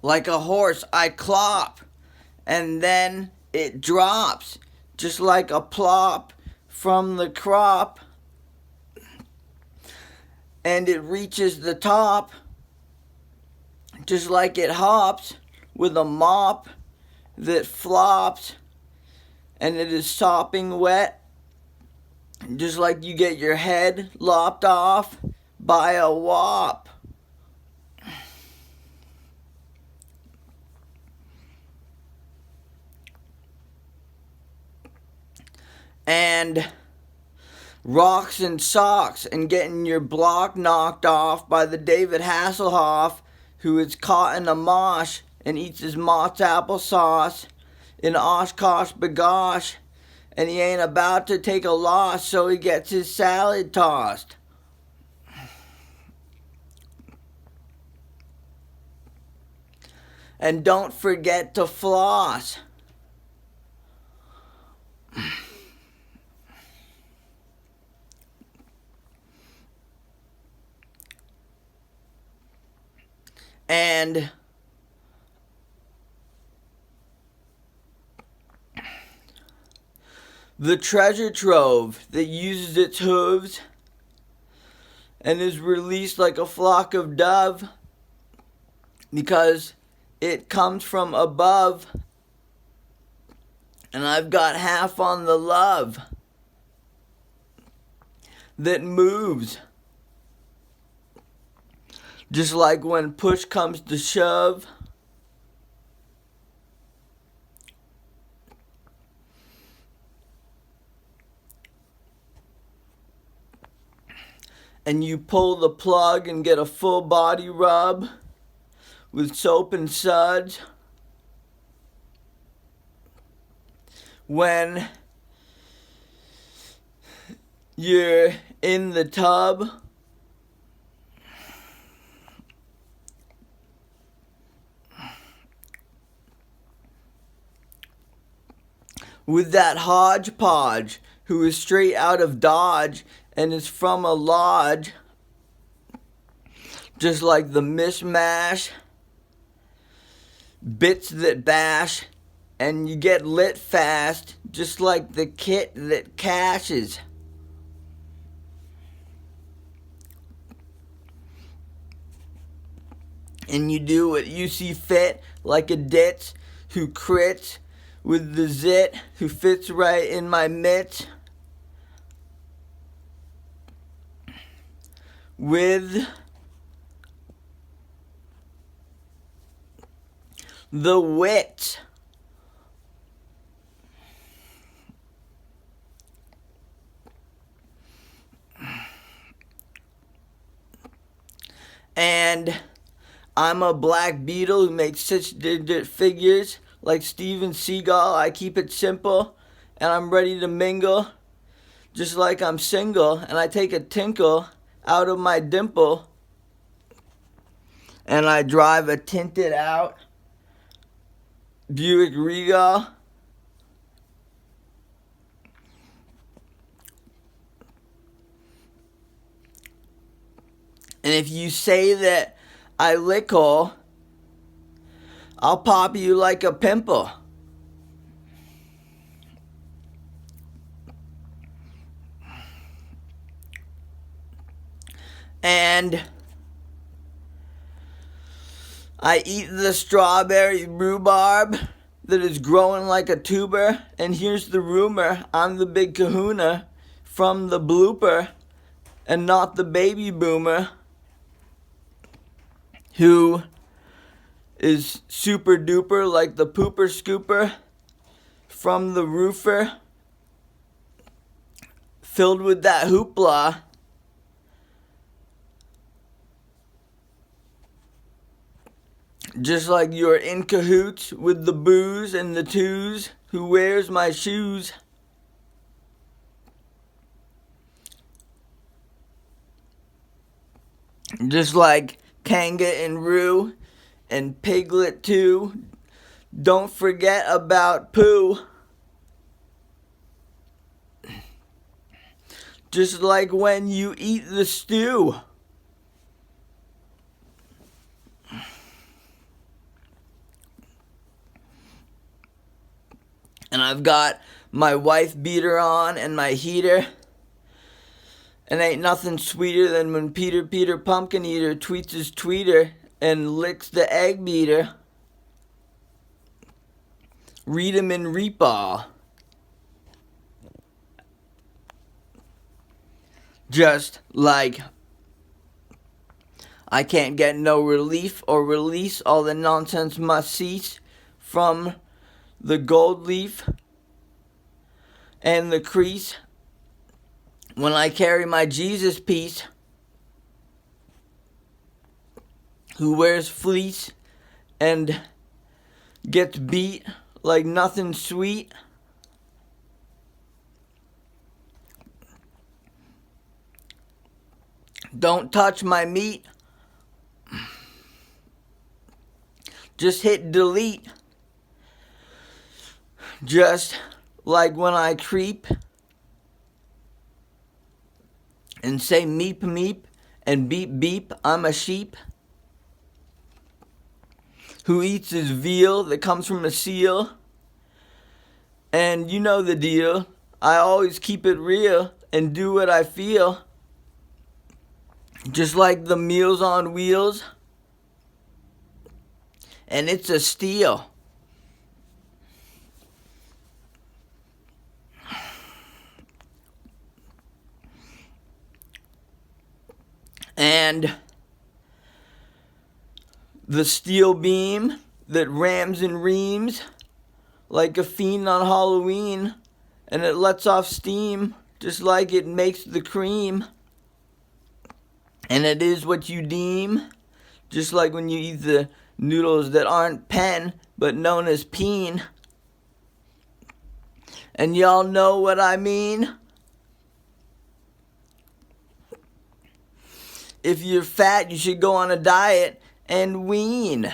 Like a horse, I clop, and then it drops, just like a plop from the crop, and it reaches the top, just like it hops with a mop that flops, and it is sopping wet, just like you get your head lopped off by a wop. And rocks and socks and getting your block knocked off by the David Hasselhoff, who is caught in a mosh and eats his Mott's applesauce in Oshkosh bagosh, and he ain't about to take a loss, so he gets his salad tossed. And don't forget to floss. And the treasure trove that uses its hooves and is released like a flock of dove because it comes from above, and I've got half on the love that moves. Just like when push comes to shove. And you pull the plug and get a full body rub with soap and suds. When you're in the tub. With that Hodge Podge, who is straight out of Dodge and is from a lodge, just like the mishmash, bits that bash, and you get lit fast, just like the kit that cashes. And you do what you see fit, like a ditz who crits with the zit, who fits right in my mitts. With the wit. And I'm a black Beatl who makes six-digit figures. Like Steven Seagal, I keep it simple, and I'm ready to mingle, just like I'm single, and I take a tinkle out of my dimple, and I drive a tinted out Buick Regal. And if you say that I lickle, I'll pop you like a pimple. And I eat the strawberry rhubarb that is growing like a tuber. And here's the rumor, I'm the big kahuna from the blooper and not the baby boomer who is super duper like the pooper scooper from the roofer, filled with that hoopla. Just like you're in cahoots with the booze and the twos, who wears my shoes. Just like Kanga and Roo and Piglet too. Don't forget about Pooh. Just like when you eat the stew. I've got my wife beater on and my heater. And ain't nothing sweeter than when Peter Pumpkin Eater tweets his tweeter and licks the egg beater. Read him in Reapaw. Just like I can't get no relief or release, all the nonsense must cease from the gold leaf and the crease. When I carry my Jesus piece, who wears fleece and gets beat like nothing sweet. Don't touch my meat. Just hit delete. Just like when I creep and say meep meep and beep beep, I'm a sheep who eats his veal that comes from a seal. And you know the deal. I always keep it real and do what I feel. Just like the Meals on Wheels. And it's a steal. And the steel beam that rams and reams like a fiend on Halloween, and it lets off steam just like it makes the cream. And it is what you deem, just like when you eat the noodles that aren't pen but known as peen. And y'all know what I mean? If you're fat, you should go on a diet and wean.